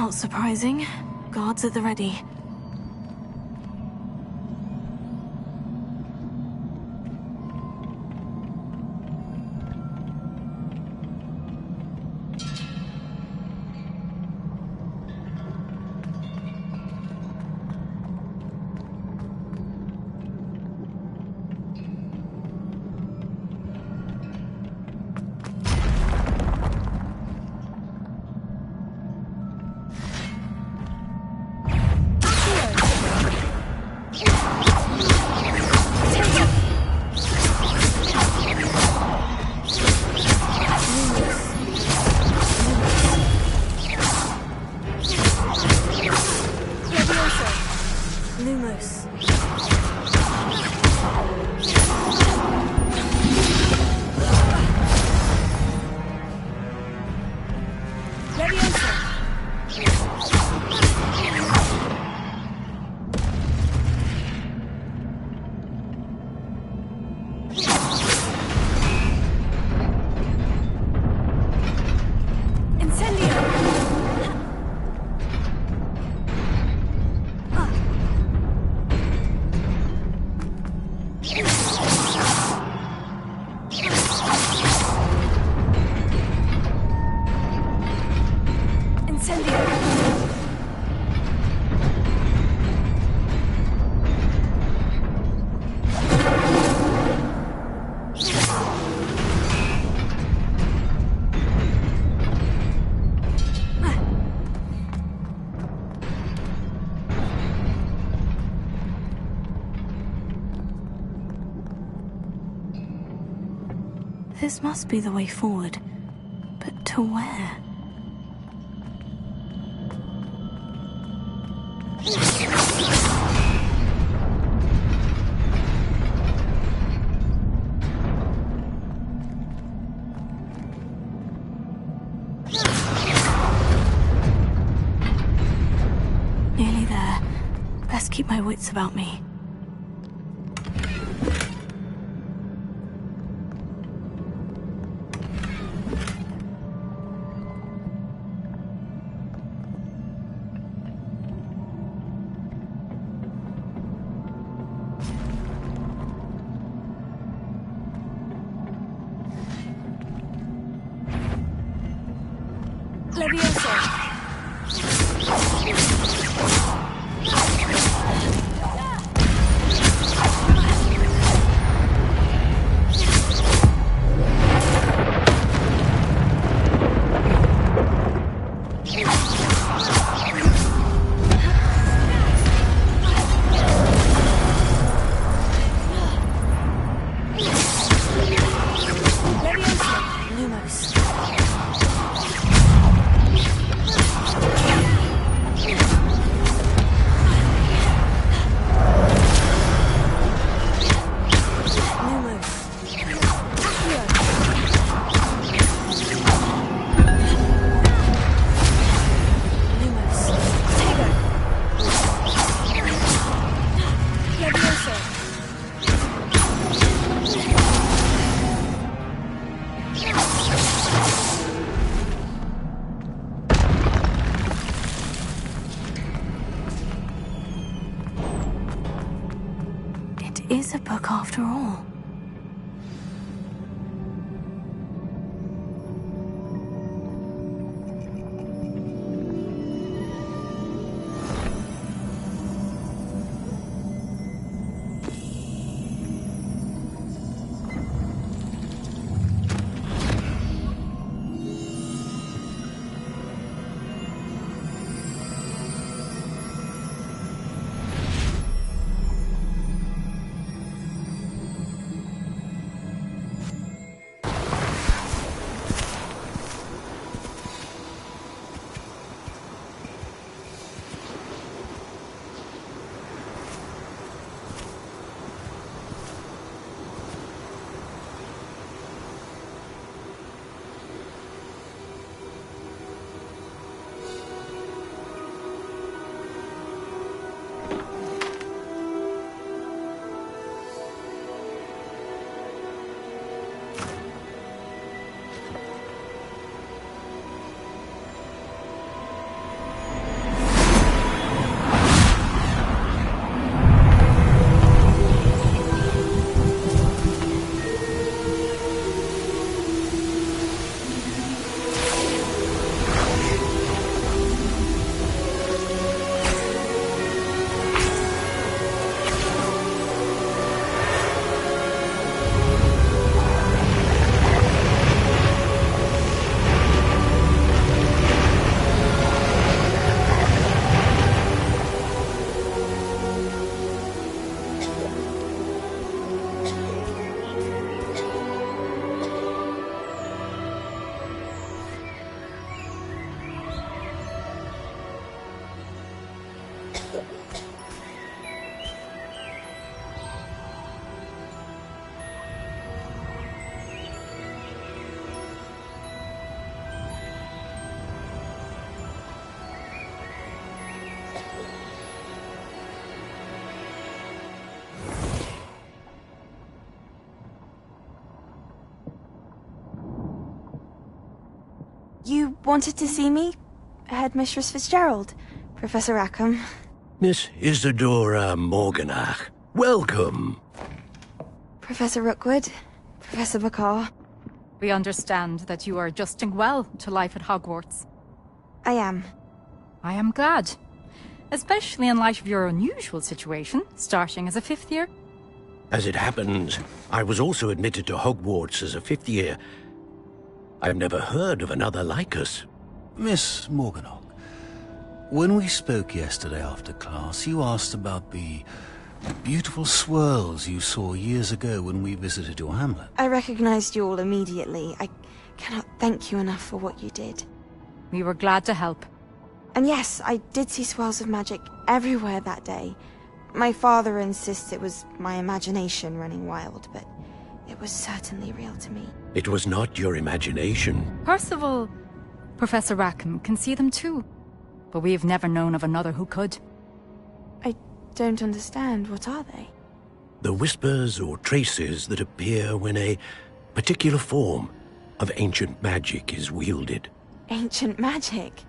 Not surprising. Guards at the ready. This must be the way forward. But to where? Nearly there. Best keep my wits about me. Is a book after all. You wanted to see me? Headmistress Fitzgerald, Professor Rackham. Miss Isadora Morganach, welcome. Professor Rookwood, Professor Bakar. We understand that you are adjusting well to life at Hogwarts. I am. I am glad. Especially in light of your unusual situation, starting as a 5th year. As it happens, I was also admitted to Hogwarts as a 5th year. I've never heard of another like us. Miss Morganach, when we spoke yesterday after class, you asked about the beautiful swirls you saw years ago when we visited your hamlet. I recognized you all immediately. I cannot thank you enough for what you did. We were glad to help. And yes, I did see swirls of magic everywhere that day. My father insists it was my imagination running wild, but it was certainly real to me. It was not your imagination. Percival, Professor Rackham can see them too. But we have never known of another who could. I don't understand. What are they? The whispers or traces that appear when a particular form of ancient magic is wielded. Ancient magic?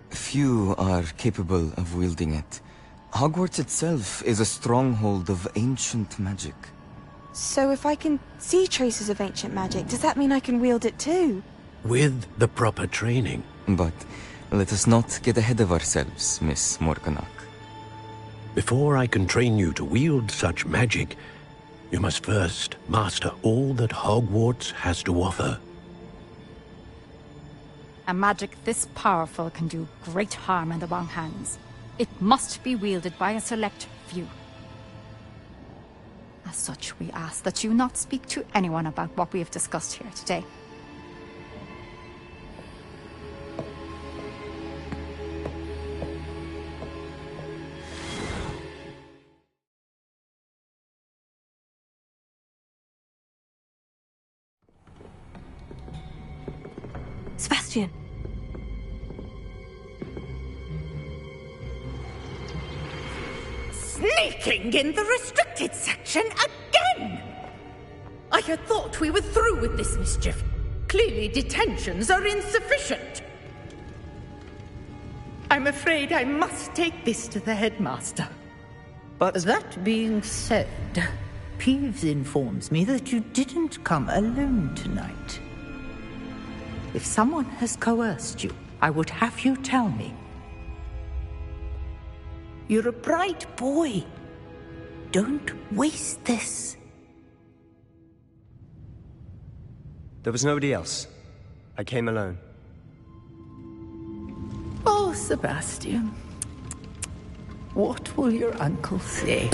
Few are capable of wielding it. Hogwarts itself is a stronghold of ancient magic. So if I can see traces of ancient magic, does that mean I can wield it too? With the proper training. But let us not get ahead of ourselves, Miss Morganach. Before I can train you to wield such magic, you must first master all that Hogwarts has to offer. A magic this powerful can do great harm in the wrong hands. It must be wielded by a select few. As such, we ask that you not speak to anyone about what we have discussed here today. Sebastian! Sneaking in the restricted section again! I had thought we were through with this mischief. Clearly detentions are insufficient. I'm afraid I must take this to the headmaster. But that being said, Peeves informs me that you didn't come alone tonight. If someone has coerced you, I would have you tell me. You're a bright boy. Don't waste this. There was nobody else. I came alone. Oh, Sebastian. What will your uncle say?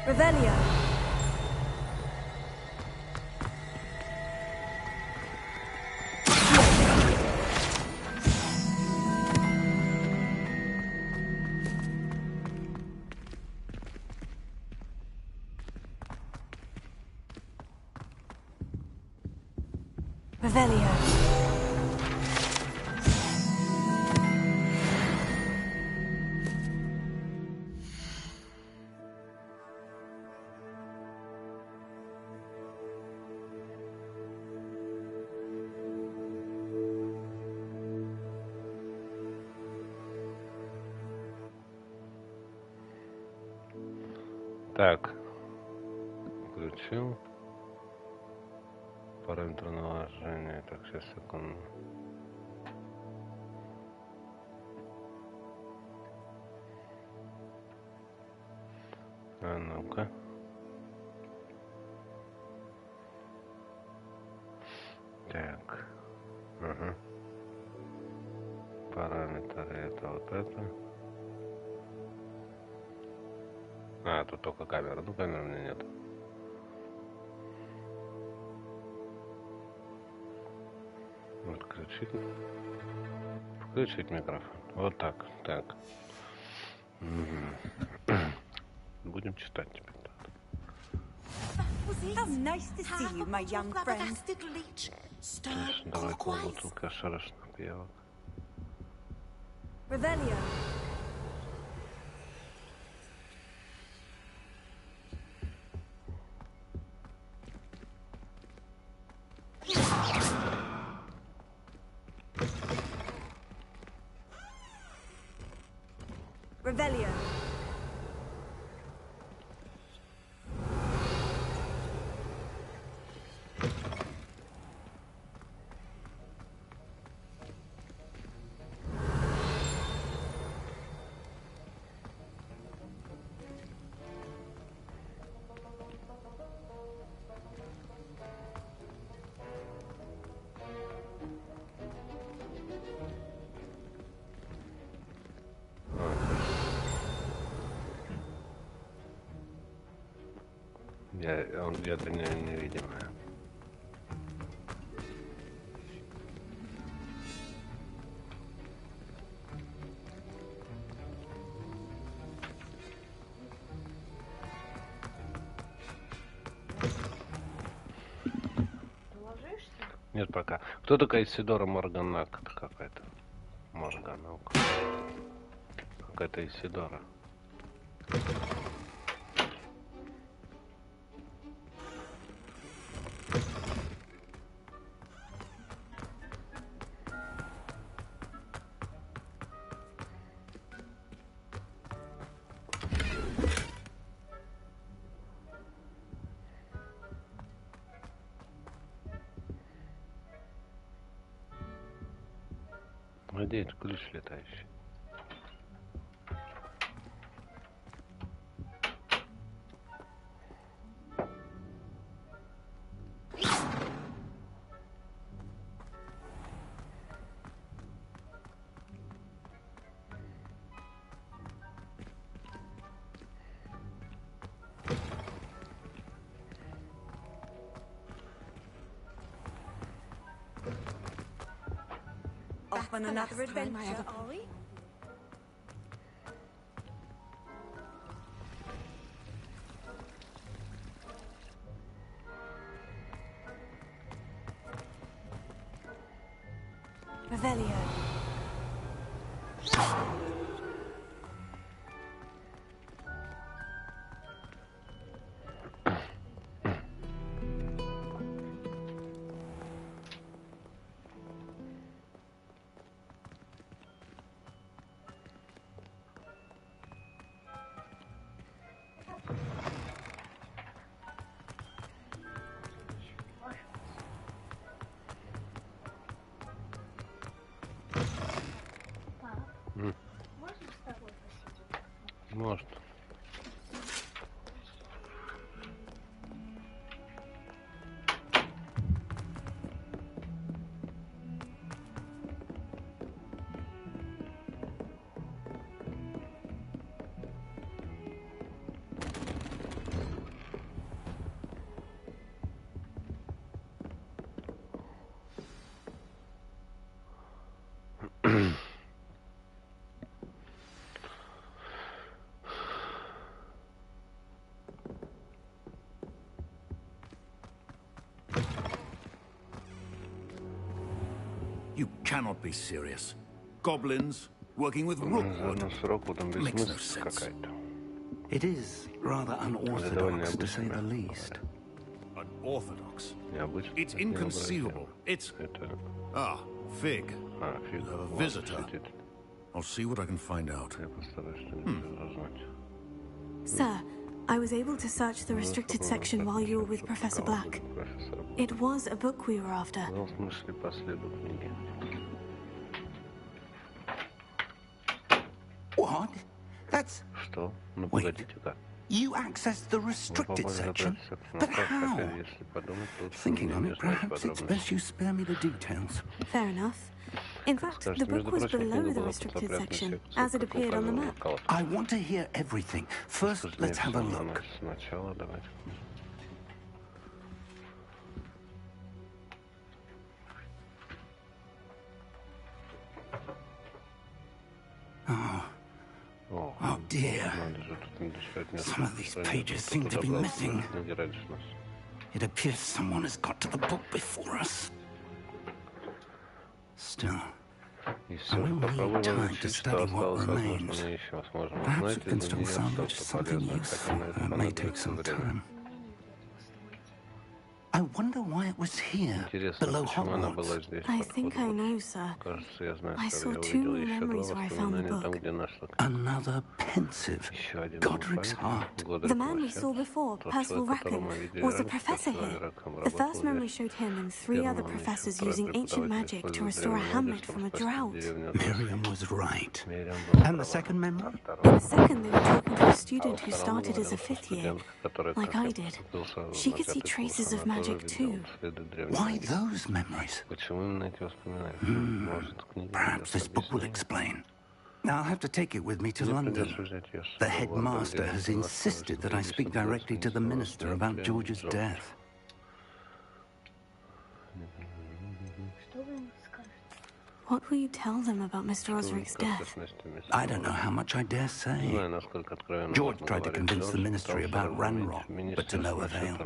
Revelio. Revelio. Так, включил параметры наложения. Так, сейчас, секунду. А ну-ка. Так. Ага. Параметры это вот это. А, тут только камера. Ну, камеры у меня нет. Отключить. Включить микрофон. Вот так. Так. Будем читать теперь. How nice to see you, my young friend. Давай полбутылка шарашных пиявок. Revelio. Revelio. Я для нее невидимая. Нет, пока. Кто такая Исидора Морганак? Это какая-то Морганок. Какая-то Исидора. Где этот ключ летающий? Off on another adventure, are we? Revelio. Может. You cannot be serious. Goblins working with rookwood makes no sense. It is rather unorthodox, to say the least. Unorthodox? It's inconceivable. It's... Ah, Fig. You have a visitor. I'll see what I can find out. Sir, I was able to search the restricted section while you were with Professor Black. It was a book we were after. What? That's... Wait. You accessed the restricted section? But how? Thinking on it, perhaps it's best you spare me the details. Fair enough. In fact, the book was below the restricted section, as it appeared on the map. I want to hear everything. First, let's have a look. dear. Some of these pages seem to be missing. It appears someone has got to the book before us. Still, I will need time to study what remains. Perhaps we can still salvage something useful. It may take some time. I wonder why it was here, below Hogwarts. I think I know, sir. I saw 2 more memories where I found the book. Another pensive, Godric's heart. The man we saw before, Percival Rackham, was a professor here. The first memory showed him and 3 other professors using ancient magic to restore a hamlet from a drought. Miriam was right. And the second memory? In the second, they were talking to a student who started as a 5th year, like I did. She could see traces of magic too. Why those memories? Perhaps this book will explain. I'll have to take it with me to London. The headmaster has insisted that I speak directly to the minister about George's death. What will you tell them about Mr. Osric's death? I don't know how much I dare say. George tried to convince the ministry about Ranrock, but to no avail.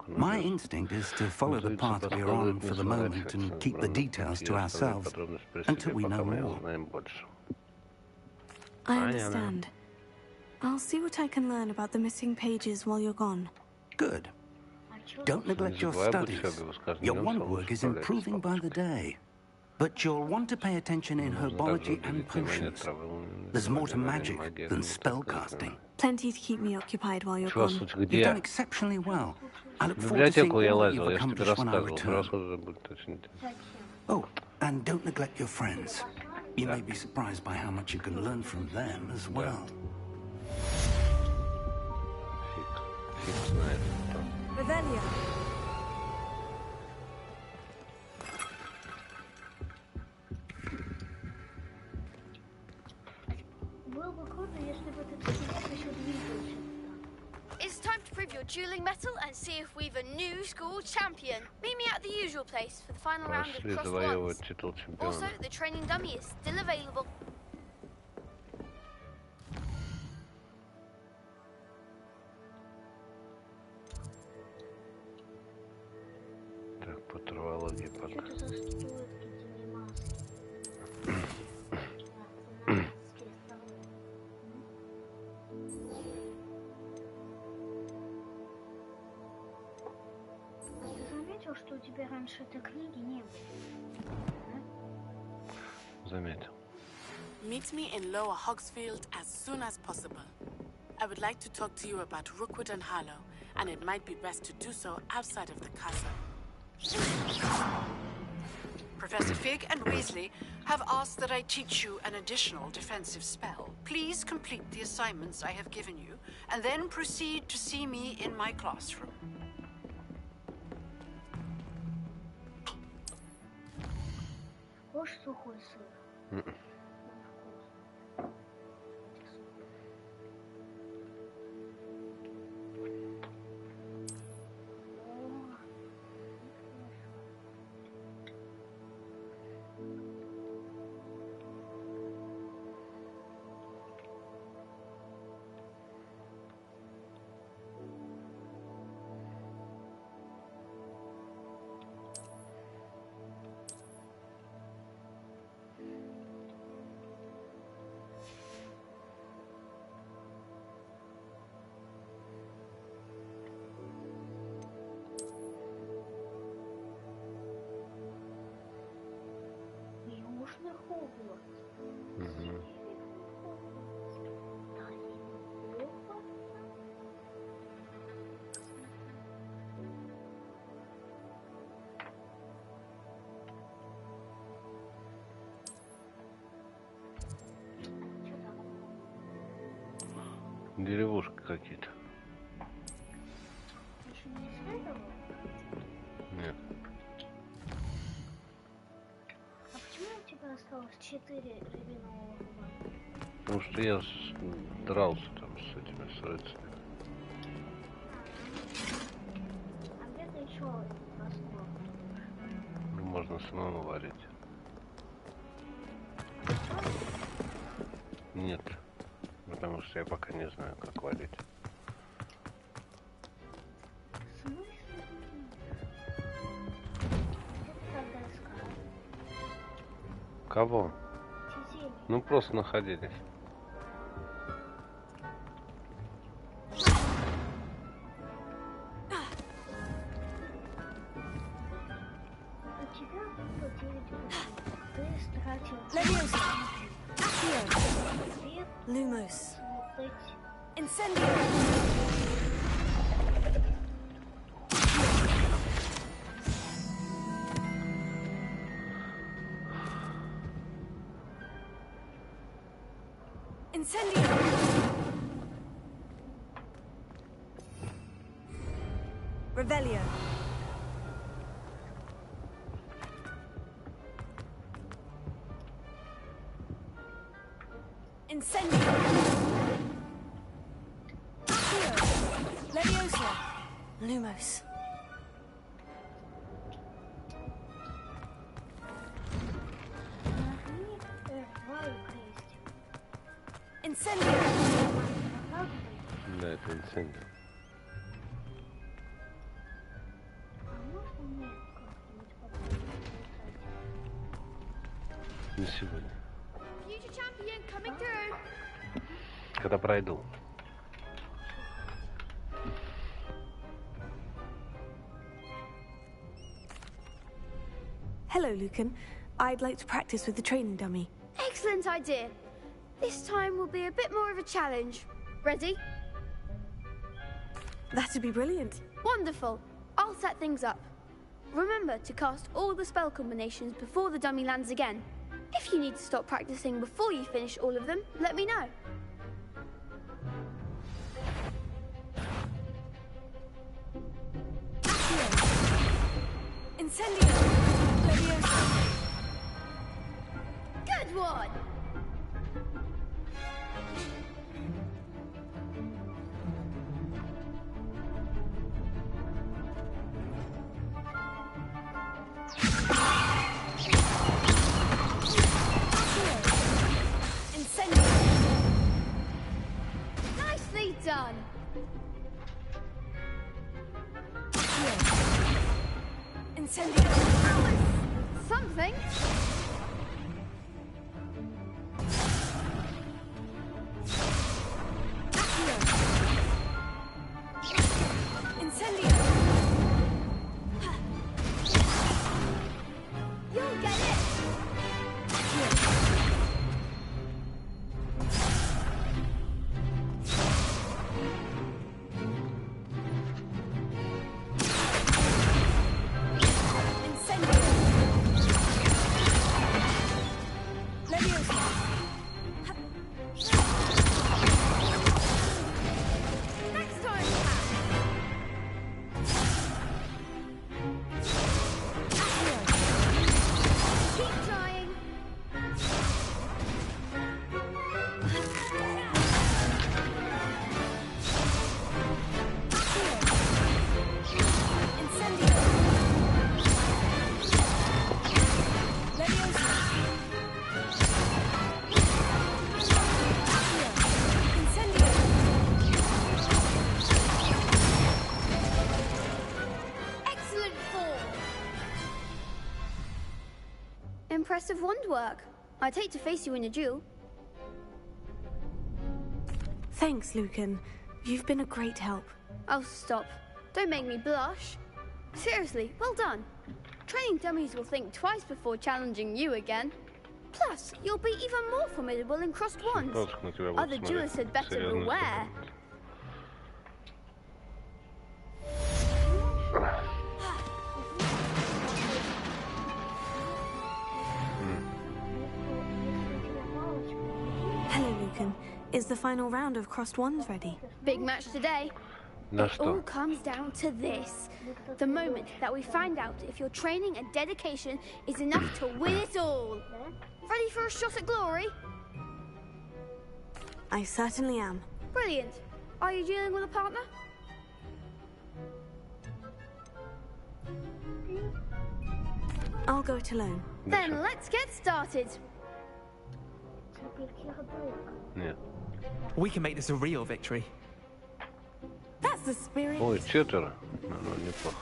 My instinct is to follow the path we are on for the moment and keep the details to ourselves until we know more. I understand. I'll see what I can learn about the missing pages while you're gone. Good. Don't neglect your studies. Your wand work is improving by the day. But you'll want to pay attention in herbology and potions. There's more to magic than spellcasting. Plenty to keep me occupied while you're gone. You've done exceptionally well. I look forward to seeing all you've accomplished when I return. Oh, and don't neglect your friends. You may be surprised by how much you can learn from them as well. Revelio. It's time to prove your dueling mettle and see if we've a new school champion. Meet me at the usual place for the final round of crossed ones. Also, the training dummy is still available. Так, по травологии пока. Что у тебя раньше этой книги не было. Заметил. Meet me in Lower Hogsfield as soon as possible. I would like to talk to you about Rookwood and Harlow, and it might be best to do so outside of the castle. Professor Fig and Weasley have asked that I teach you an additional defensive spell. Please complete the assignments I have given you, and then proceed to see me in my classroom. Хочешь сухой сыр? Южный Хогвартс. Деревушки какие-то. Еще не исследовал? Нет. А почему у тебя осталось 4 рябинового губа? Потому что я дрался там с этими с рыцарями. А где-то еще раствор. Ну, можно самому варить. Нет. потому что я пока не знаю, как валить. Кого? Ну просто находились. Lumos. Incendio. Incendio. Revelio. Incendio. Leviosa. Lumos. Incendio. Да, это инцидент. Не сегодня. Future champion coming through. Когда пройду. Hello, Lucan. I'd like to practice with the training dummy. Excellent idea. This time will be a bit more of a challenge. Ready? That'd be brilliant. Wonderful. I'll set things up. Remember to cast all the spell combinations before the dummy lands again. If you need to stop practicing before you finish all of them, let me know. Incendio. Leviosa. Good one! Incendio. Nicely done! Incendio. That was something. Incendio. You'll get it! Incendio. Leviosa. Next time! Keep trying! Incendio. Leviosa. Incendio. Excellent form! Impressive wand work. I'd hate to face you in a duel. Thanks, Lucan. You've been a great help. Oh, stop. Don't make me blush. Seriously, well done. Training dummies will think twice before challenging you again. Plus, you'll be even more formidable in crossed wands. Other duelists had better beware. Hello, Lucan. Is the final round of crossed wands ready? Big match today. На It all что? comes down to this. The moment that we find out if your training and dedication is enough to win it all. Ready for a shot at glory? I certainly am. Brilliant. Are you dealing with a partner? I'll go it alone. Then let's get started. Нет. We can make this a real victory. That's the spirit. Ой, 4. Ну, неплохо.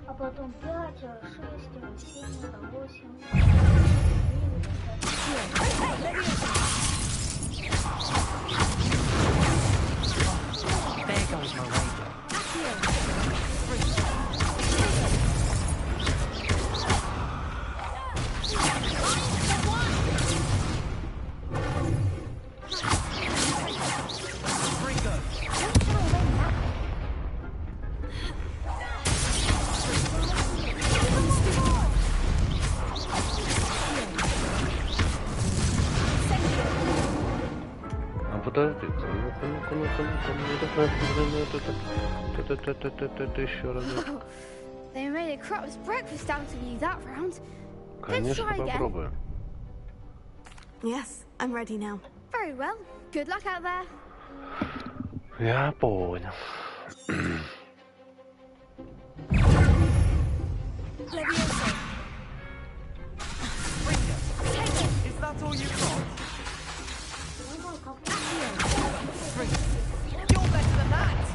А потом 5, 6, 7, 8. There goes my way. Подожди, ну-ка, еще раз. They made a crap's breakfast out of you that round. Конечно, попробую. Yes, I'm ready now. Very well. Good luck out there. Я понял. Is that all you've got? You're better than that!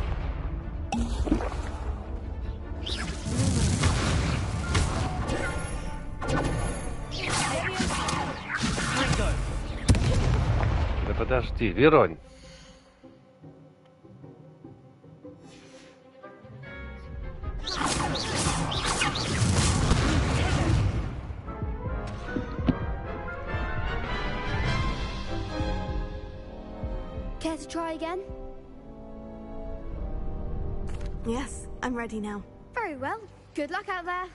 Да подожди, Веронь. Care to try again? Yes, I'm ready now. Very well. Good luck out there.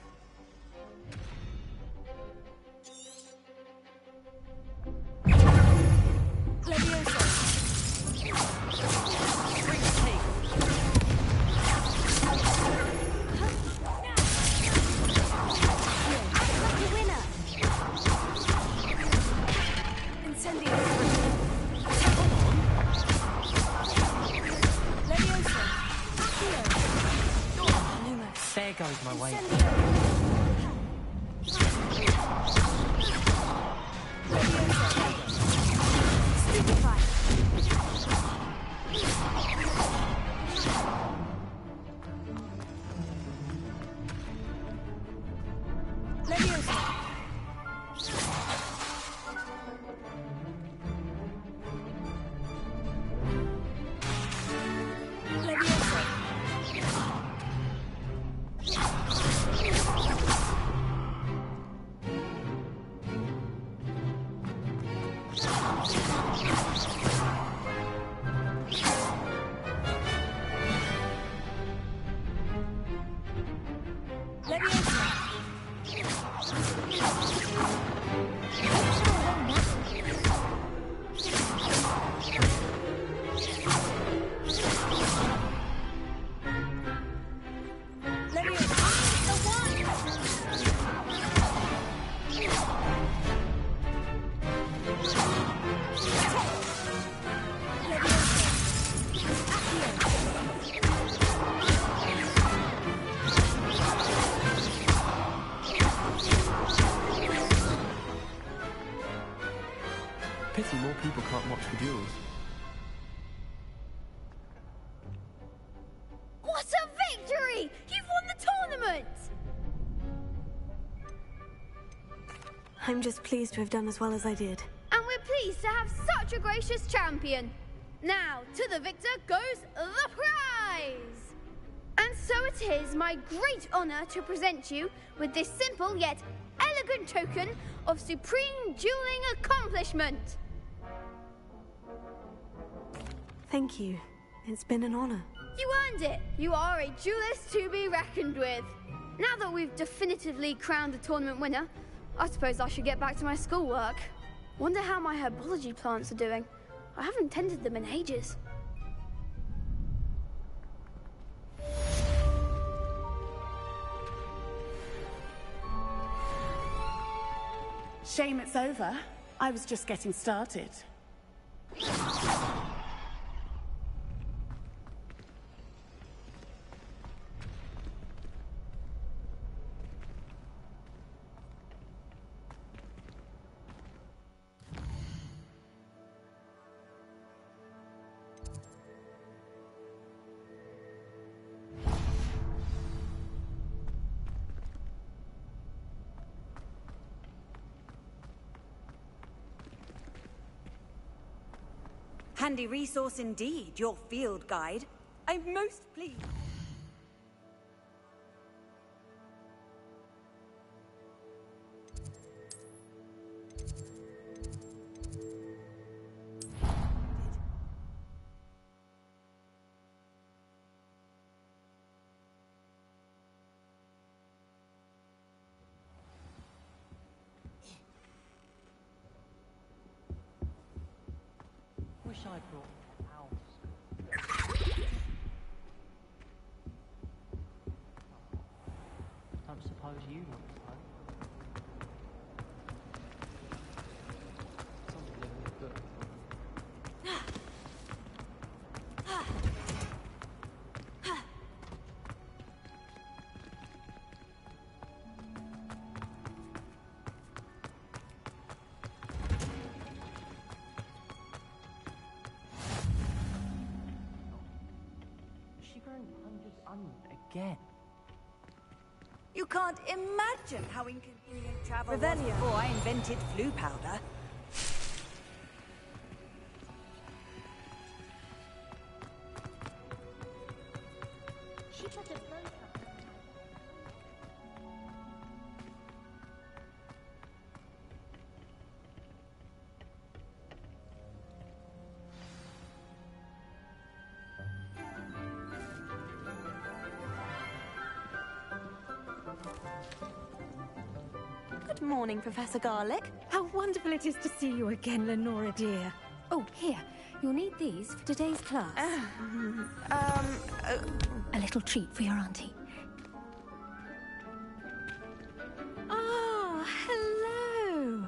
There goes my way. Pity more people can't watch the duels. What a victory! You've won the tournament! I'm just pleased to have done as well as I did. And we're pleased to have such a gracious champion. Now, to the victor goes the prize! And so it is my great honor to present you with this simple yet elegant token of supreme dueling accomplishment. Thank you. It's been an honor. You earned it. You are a duelist to be reckoned with. Now that we've definitively crowned the tournament winner, I suppose I should get back to my schoolwork. Wonder how my herbology plants are doing. I haven't tended them in ages. Shame it's over. I was just getting started. handy resource indeed, your field guide. I'm most pleased. Wish I brought owls. Don't suppose you look so. Something in this book. She grew 100 onion again. You can't imagine how inconvenient travel was before I invented flu powder. She put a boat up. Good morning, Professor Garlick. How wonderful it is to see you again, Lenora dear. Oh, here. You'll need these for today's class. A little treat for your auntie. Ah, hello.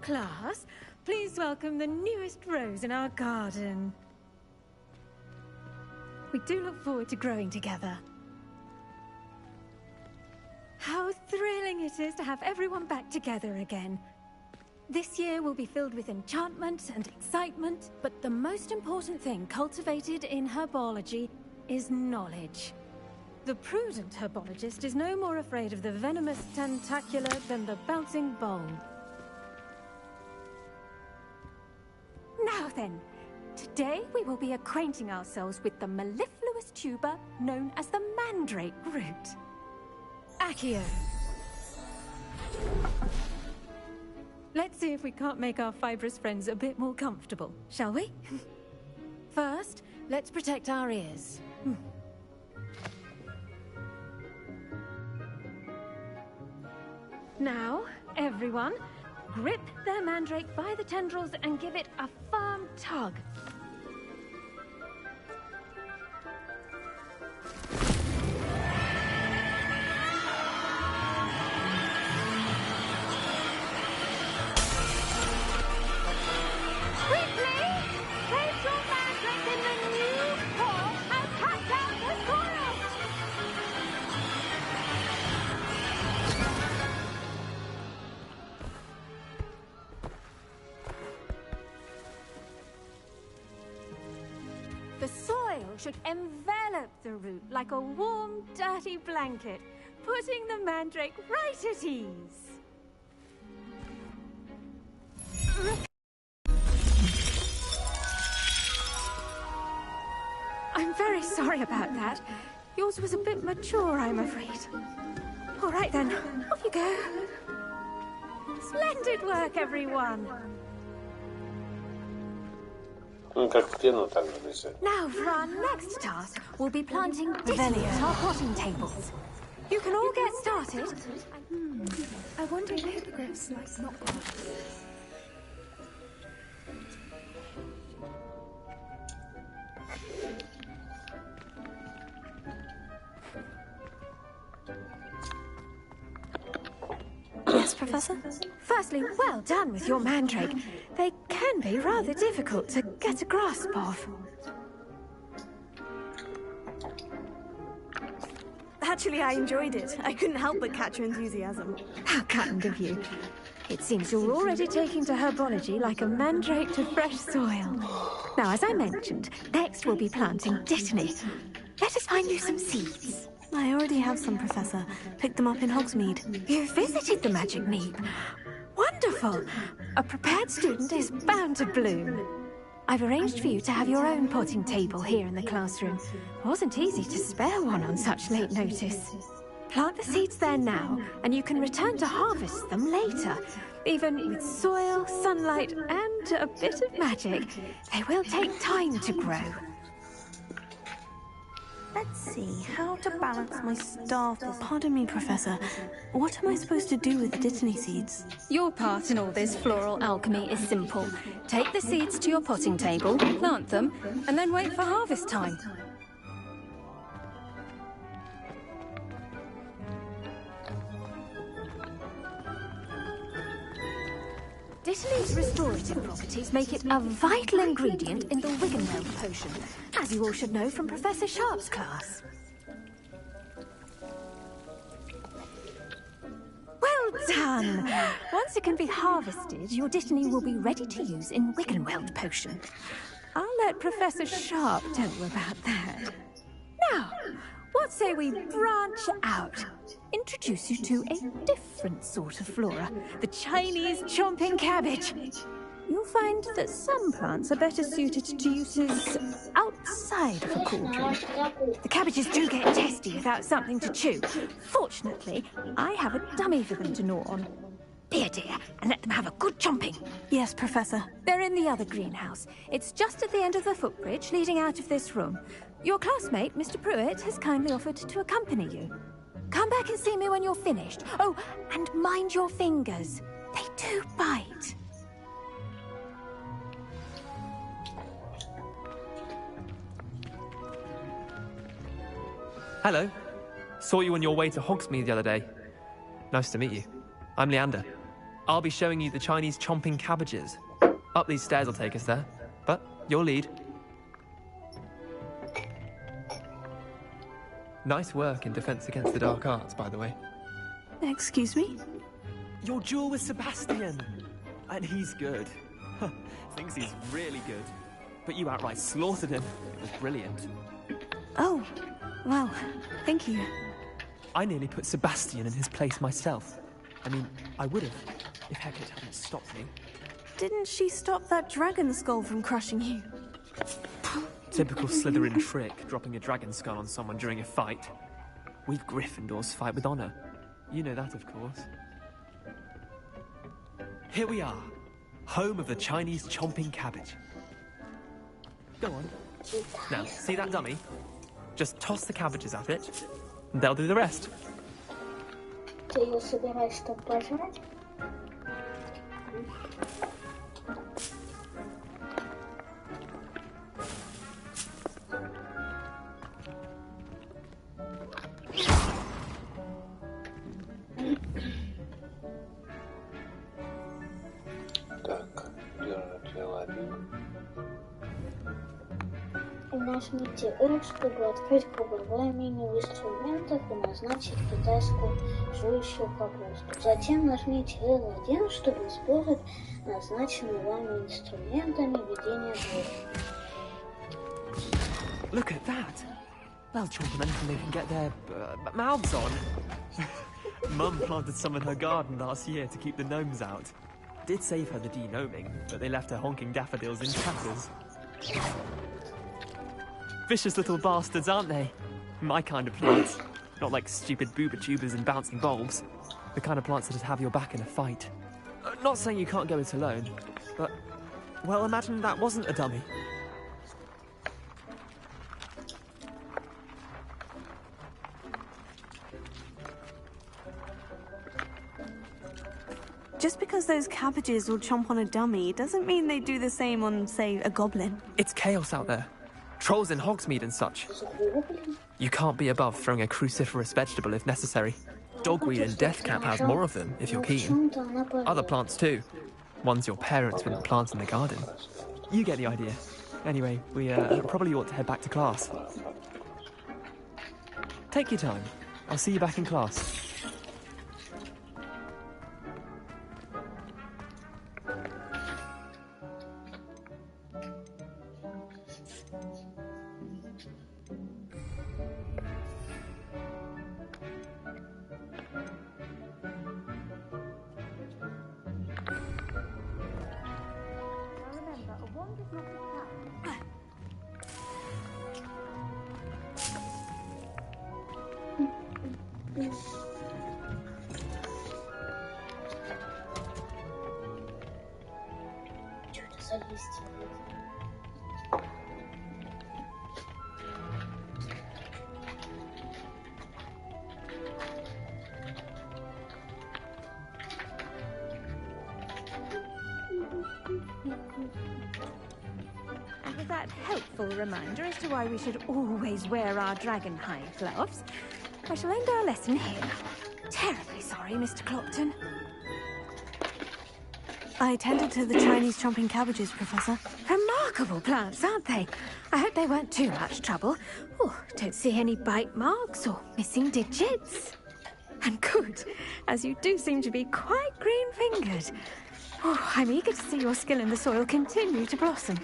Class, please welcome the newest rose in our garden. We do look forward to growing together. How thrilling it is to have everyone back together again. This year will be filled with enchantment and excitement, but the most important thing cultivated in herbology is knowledge. The prudent herbologist is no more afraid of the venomous tentacula than the bouncing bulb. Now then, today we will be acquainting ourselves with the mellifluous tuber known as the mandrake root. Accio. Let's see if we can't make our fibrous friends a bit more comfortable, shall we? First, let's protect our ears. Now, everyone, grip their mandrake by the tendrils and give it a firm tug. The soil should envelop the root like a warm, dirty blanket, putting the mandrake right at ease. I'm very sorry about that. Yours was a bit mature, I'm afraid. All right then, off you go. Splendid work, everyone. Now, for our next task, we'll be planting ditties at our potting tables. You can all get started. I wonder if hippogriffs like knockbacks. Yes, Professor? Firstly, well done with your mandrake. They can be rather difficult to get a grasp of. Actually, I enjoyed it. I couldn't help but catch your enthusiasm. How kind of you. It seems you're already taking to herbology like a mandrake to fresh soil. Now, as I mentioned, next we'll be planting dittany. Let us find you some seeds. I already have some, Professor. Picked them up in Hogsmeade. You visited the Magic Neep. Wonderful! A prepared student is bound to bloom. I've arranged for you to have your own potting table here in the classroom. It wasn't easy to spare one on such late notice. Plant the seeds there now, and you can return to harvest them later. Even with soil, sunlight, and a bit of magic, they will take time to grow. Let's see, how to balance my staff. Pardon me, Professor. What am I supposed to do with the dittany seeds? Your part in all this floral alchemy is simple. Take the seeds to your potting table, plant them, and then wait for harvest time. Dittany's restorative properties make it a vital ingredient in the Wiggenweld potion, as you all should know from Professor Sharp's class. Well done! Once it can be harvested, your Dittany will be ready to use in Wiggenweld potion. I'll let Professor Sharp tell you about that. Now, what say we branch out? Introduce you to a different sort of flora, the Chinese chomping cabbage. You'll find that some plants are better suited to uses outside of a cauldron. The cabbages do get testy without something to chew. Fortunately, I have a dummy for them to gnaw on. Here, dear, and let them have a good chomping. Yes, Professor. They're in the other greenhouse. It's just at the end of the footbridge leading out of this room. Your classmate, Mr. Pruitt, has kindly offered to accompany you. Come back and see me when you're finished. Oh, and mind your fingers. They do bite. Hello. Saw you on your way to Hogsmeade the other day. Nice to meet you. I'm Leander. I'll be showing you the Chinese chomping cabbages. Up these stairs will take us there. But your lead. Nice work in Defense Against the Dark Arts, by the way. Excuse me? Your duel with Sebastian! And he's good. Thinks he's really good. But you outright slaughtered him. It was brilliant. Oh, well, thank you. I nearly put Sebastian in his place myself. I mean, I would have, if Hecate hadn't stopped me. Didn't she stop that dragon skull from crushing you? Typical Slytherin trick, dropping a dragon skull on someone during a fight. We Gryffindors fight with honor. You know that, of course. Here we are, home of the Chinese chomping cabbage. Go on. Now, see that dummy? Just toss the cabbages at it, and they'll do the rest. Ты ее собираешься так пожрать? Нажмите R, чтобы открыть круговое меню в инструментах и назначить китайскую жующую капусту. Затем нажмите L1, чтобы использовать назначенные вами инструментами ведения двора. Look at that! They'll chomp on anything they can get their mouths on. Mum planted some in her garden last year to keep the gnomes out. Did save her the de-gnoming, but they left her honking daffodils in tatters. Vicious little bastards, aren't they? My kind of plants. Not like stupid booba tubers and bouncing bulbs. The kind of plants that'd have your back in a fight. Not saying you can't go it alone, but... well, imagine that wasn't a dummy. Just because those cabbages will chomp on a dummy doesn't mean they do the same on, say, a goblin. It's chaos out there. Trolls in Hogsmeade and such. You can't be above throwing a cruciferous vegetable if necessary. Dogweed and deathcap has more of them, if you're keen. Other plants too. Ones your parents wouldn't plant in the garden. You get the idea. Anyway, we probably ought to head back to class. Take your time. I'll see you back in class. Now remember, a wand is not a Что это за листья? And with that helpful reminder as to why we should always wear our dragonhide gloves, I shall end our lesson here. Terribly sorry, Mr. Clopton. I tended to the Chinese chomping cabbages, Professor. Remarkable plants, aren't they? I hope they weren't too much trouble. Oh, don't see any bite marks or missing digits. And good, as you do seem to be quite green-fingered. Oh, I'm eager to see your skill in the soil continue to blossom.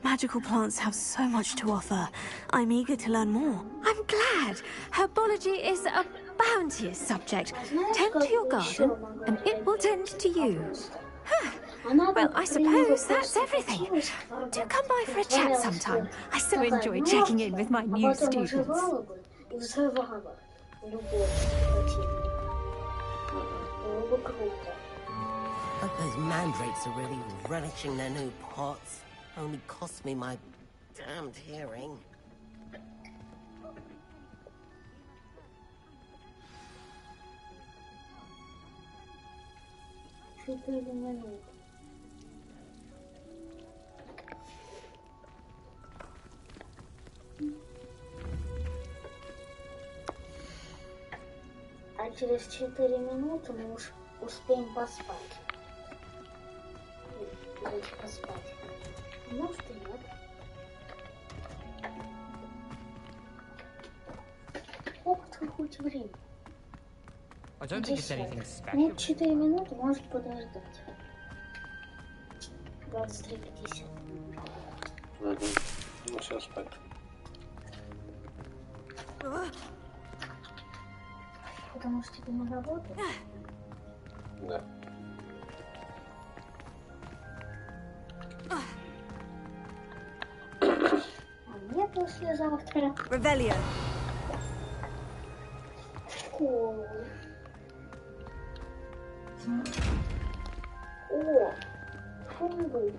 Magical plants have so much to offer. I'm eager to learn more. I'm glad. Herbology is a bounteous subject. Tend to your garden, and it will tend to you. Well, I suppose that's everything. Do come by for a chat sometime. I so enjoy checking in with my new students. Hope those mandrakes are really relishing their new pots. Only cost me my damned hearing. А через 4 минуты мы уж успеем поспать. Давайте поспать. Может и нет. Сколько хоть время? Нет, 4 минуты может подождать. 23:50. Ну, все, спать. Потому что ты на работу? Да. А мне послезавтра. Revelio. Школу. О, фундук.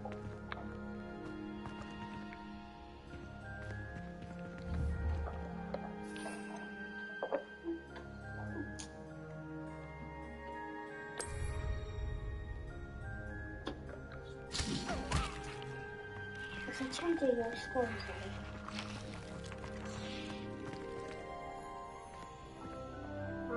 Зачем ты ее использовал? А?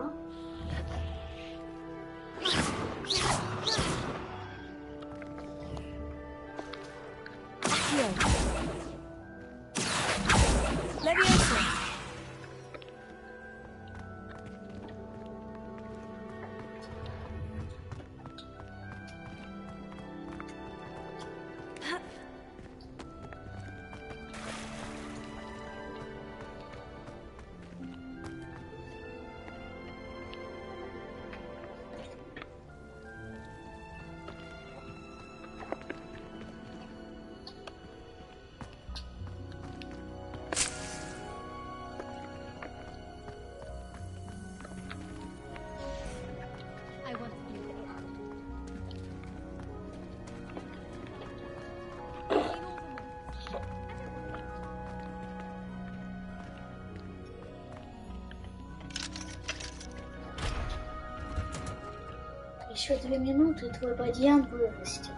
Еще 2 минуты, и твой бадьян вырастет.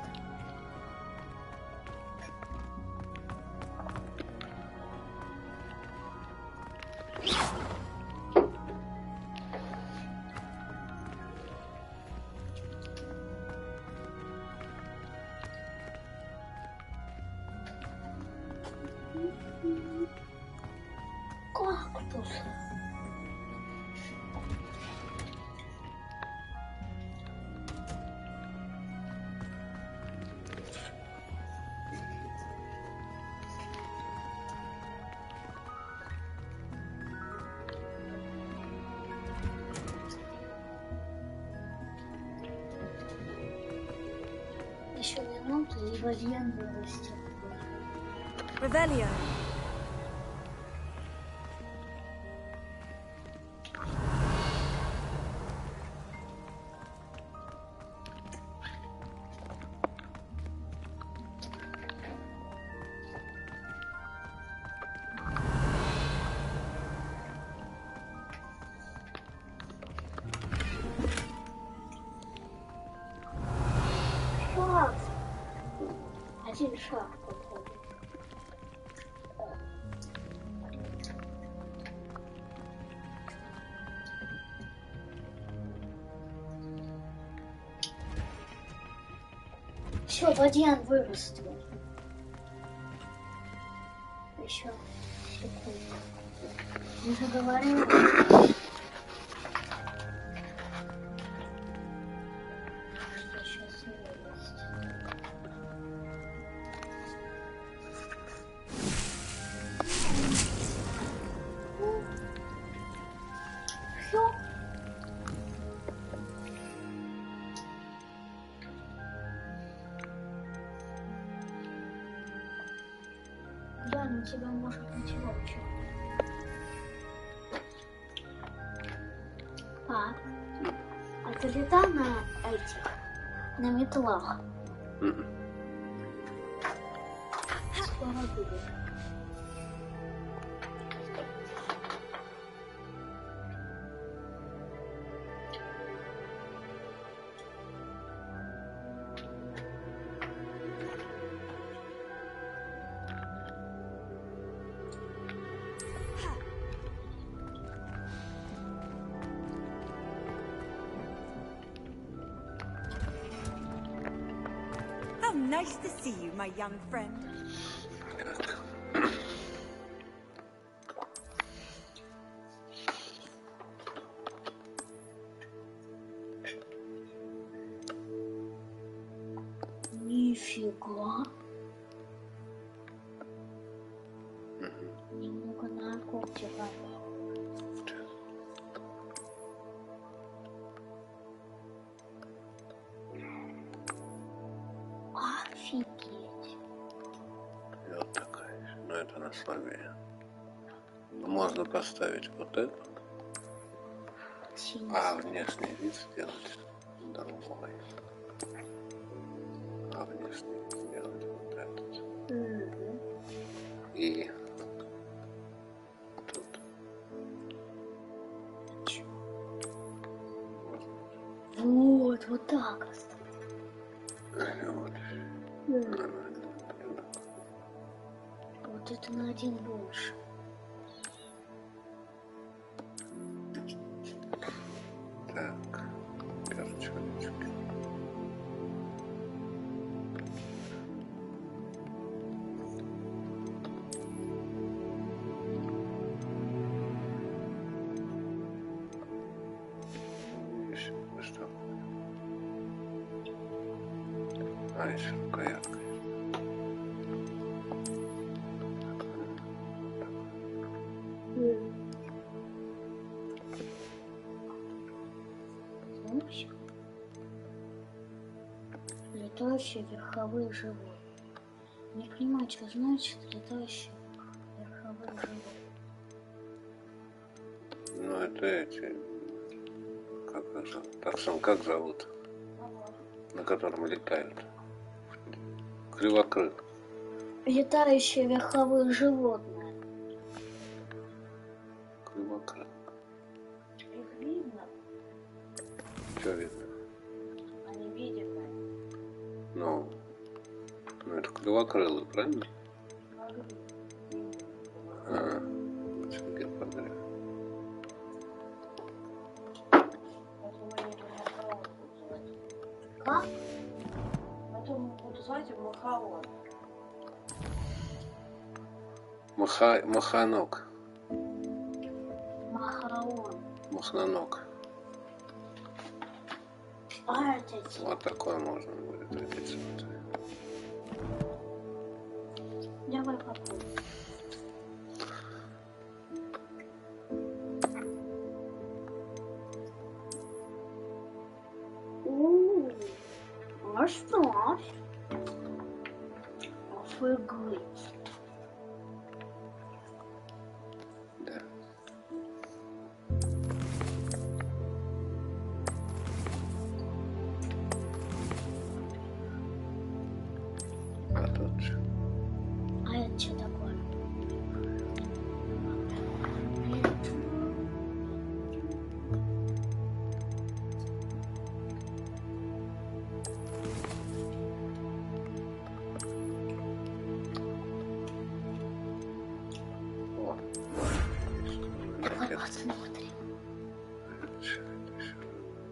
Кактус. Еще минуту, и бадьян вырастет. Revelio. Шаг. Один шаг попробуй. Все, Бадьян вырастил. Еще секунду. Не заговорил. Что сейчас выраст. Все. Да, на тебя может ничего учить. Пап, а ты летал на этих, на метлах? Скоро будет. How nice to see you, my young friend. Нифига. Немного на когте попал. Офигеть. И вот такая еще, но это на слабее. Можно поставить вот это, а внешний вид сделать другой. А внешний вид сделать вот этот. И тут. Вот так. Вот. Вот это на один больше. Так, перчаточки. Еще что? А, еще рукоятка. Знаешь, летающие верховые животные. Не понимаю, что значит летающие верховые животные. Ну, это эти... Как зовут? На котором летают? Кривокрыл. Летающие верховые животные. Кривокрыл. Их видно? Что видно? Они видимые. Ну, это кривокрылы, правильно? А, тебе подряд. Как? Потом буду звать его Махаон. Маханок. Махаон. Махнанок. А это эти. Вот такое можно будет написать. Давай попробуем. А что? Офигеть. что такое.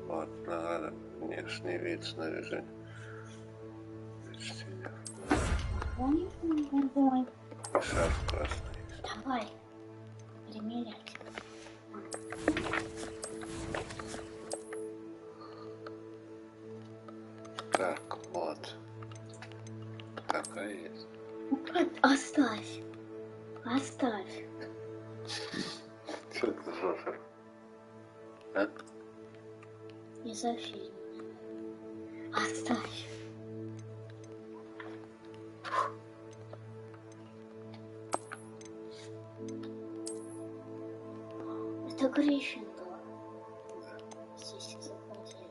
Вот, награда, внешний вид, снаряжение. Шарф красный. Давай, примерять. Так, вот. Такая есть. Оставь. Оставь. Что это за а? Не за фильм. Оставь. Это Гриффиндор. Здесь захватили.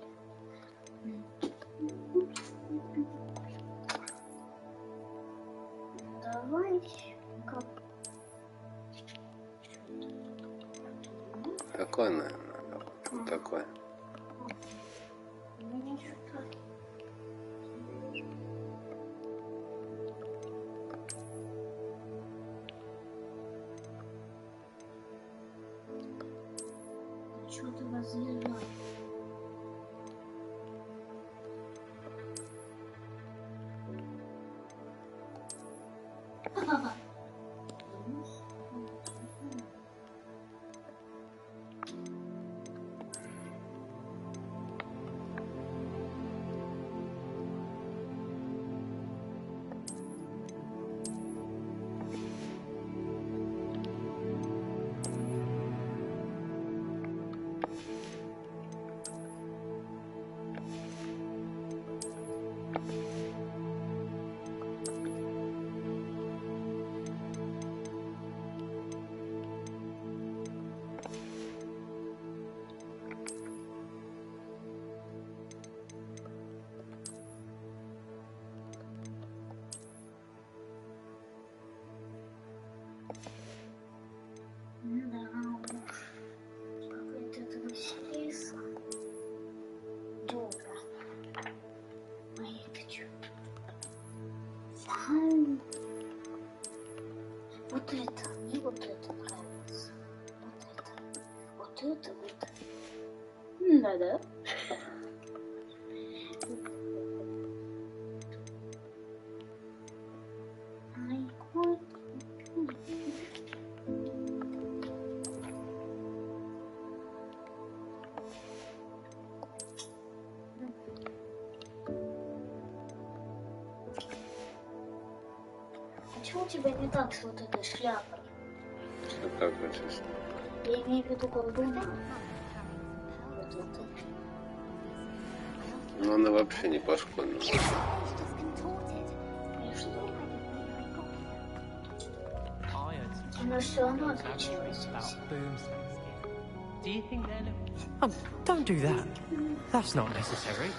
Давай. Как? Такой, наверное, надо. Вот такой. У меня что-то... Что-то возлежало. Да уж, какой-то это Василиса. Добро. А это что? Да. Вот это, мне вот это нравится. Вот это. Вот это, вот это. Да-да. Ай, ой. Почему у тебя не так с вот этой шляпой? Что как бы честно? Я имею в виду колдуна. Вот это. Ну она вообще не по-школьному. И что? Она все равно отличилась. Don't do that. That's not necessary.